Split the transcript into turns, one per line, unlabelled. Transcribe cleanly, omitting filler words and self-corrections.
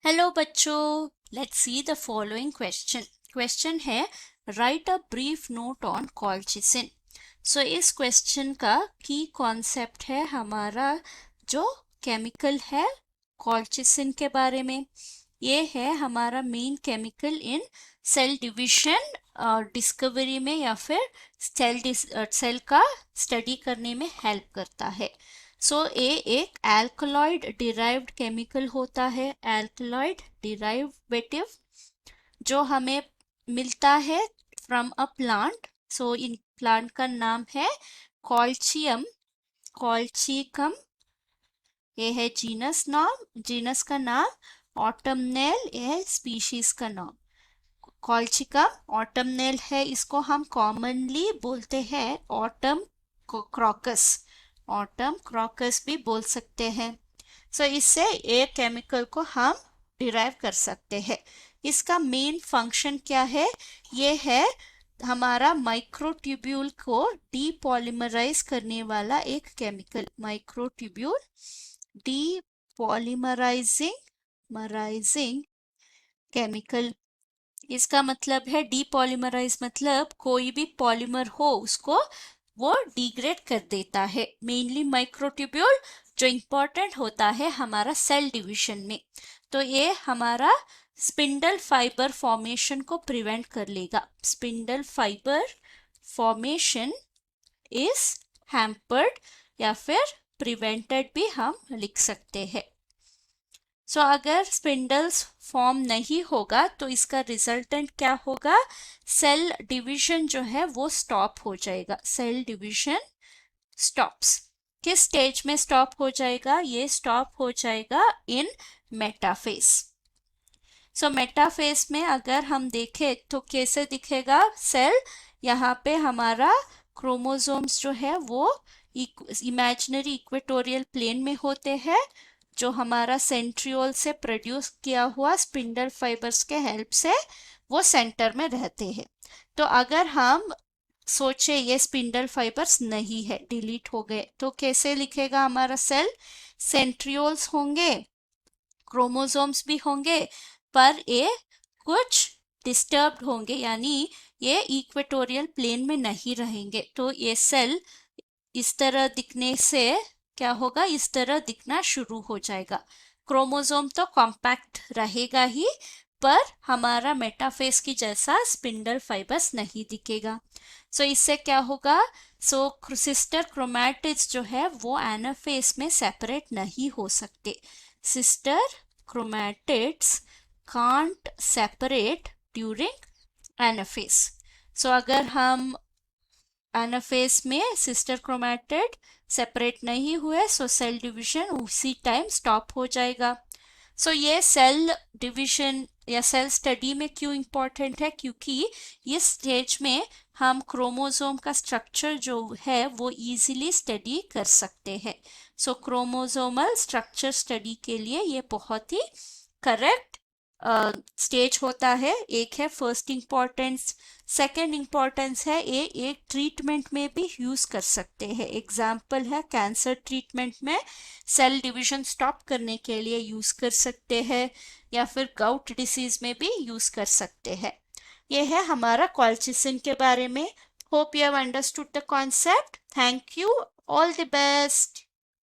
Hello बच्चों, let's see the following question. Question है write a brief note on colchicine. So इस question का की कॉन्सेप्ट है हमारा जो केमिकल है कॉल्चिसिन के बारे में। ये है हमारा main chemical in cell division discovery में या फिर सेल का स्टडी करने में हेल्प करता है। सो ये एक एल्कलॉइड डिराइव्ड केमिकल होता है, एल्कलॉइड डिराइवेटिव, जो हमें मिलता है from a plant. So in plant का नाम है कॉल्चियम, कॉल्चिकम। ये है जीनस का नाम। ऑटमनेल ये है स्पीशीज का नाम। कॉल्चिकम ऑटमनेल है, इसको हम कॉमनली बोलते हैं ऑटम क्रॉकस, ऑटम क्रॉकस भी बोल सकते हैं। सो इससे एक केमिकल को हम डिराइव कर सकते हैं। इसका मेन फंक्शन क्या है? ये है हमारा माइक्रोट्यूब्यूल को डीपॉलीमराइज करने वाला एक केमिकल। Microtubule डीपॉलीमराइजिंग chemical. इसका मतलब है डीपॉलीमराइज मतलब कोई भी पॉलीमर हो उसको वो डिग्रेड कर देता है। मेनली माइक्रोट्यूब्यूल जो इंपॉर्टेंट होता है हमारा सेल डिवीजन में। तो ये हमारा स्पिंडल फाइबर फॉर्मेशन को प्रिवेंट कर लेगा। Spindle fibre formation is hampered या फिर प्रिवेंटेड भी हम लिख सकते हैं। सो अगर स्पिंडल्स फॉर्म नहीं होगा तो इसका रिजल्टेंट क्या होगा? सेल डिवीजन जो है वो स्टॉप हो जाएगा। Cell division stops. किस स्टेज में स्टॉप हो जाएगा? ये स्टॉप हो जाएगा इन मेटाफेज। सो मेटाफेज में अगर हम देखें तो कैसे दिखेगा सेल? यहाँ पे हमारा क्रोमोसोम्स जो है वो इमेजिनरी इक्वेटोरियल प्लेन में होते हैं, जो हमारा सेंट्रियोल से प्रोड्यूस किया हुआ स्पिंडल फाइबर्स के हेल्प से वो सेंटर में रहते हैं। तो अगर हम सोचे ये स्पिंडल फाइबर्स नहीं है, डिलीट हो गए, तो कैसे लिखेगा हमारा सेल? सेंट्रियोल्स होंगे, क्रोमोसोम्स भी होंगे, पर ये कुछ डिस्टर्ब्ड होंगे, यानी ये इक्वेटोरियल प्लेन में नहीं रहेंगे। तो ये सेल इस तरह दिखने से क्या होगा? इस तरह दिखना शुरू हो जाएगा। क्रोमोसोम तो कॉम्पैक्ट रहेगा ही, पर हमारा मेटाफेज की जैसा स्पिंडल फाइबर्स नहीं दिखेगा। सो इससे क्या होगा? सिस्टर क्रोमैटिड्स जो है वो एनाफेज में सेपरेट नहीं हो सकते। Sister chromatids can't separate during anaphase. सो अगर हम एनाफेज में सिस्टर क्रोमैटिड सेपरेट नहीं हुए सो सेल डिवीजन उसी टाइम स्टॉप हो जाएगा। सो ये सेल डिवीजन या सेल स्टडी में क्यों इम्पोर्टेंट है? क्योंकि इस स्टेज में हम क्रोमोसोम का स्ट्रक्चर जो है वो इजीली स्टडी कर सकते हैं। सो क्रोमोसोमल स्ट्रक्चर स्टडी के लिए ये बहुत ही करेक्ट स्टेज होता है। एक है फर्स्ट इम्पोर्टेंस। सेकेंड इम्पोर्टेंस है ये एक ट्रीटमेंट में भी यूज कर सकते हैं। एग्जाम्पल है कैंसर ट्रीटमेंट में सेल डिवीजन स्टॉप करने के लिए यूज कर सकते हैं, या फिर गाउट डिसीज में भी यूज कर सकते हैं। ये है हमारा कॉल्चिसिन के बारे में। Hope you have understood the concept. Thank you, all the best.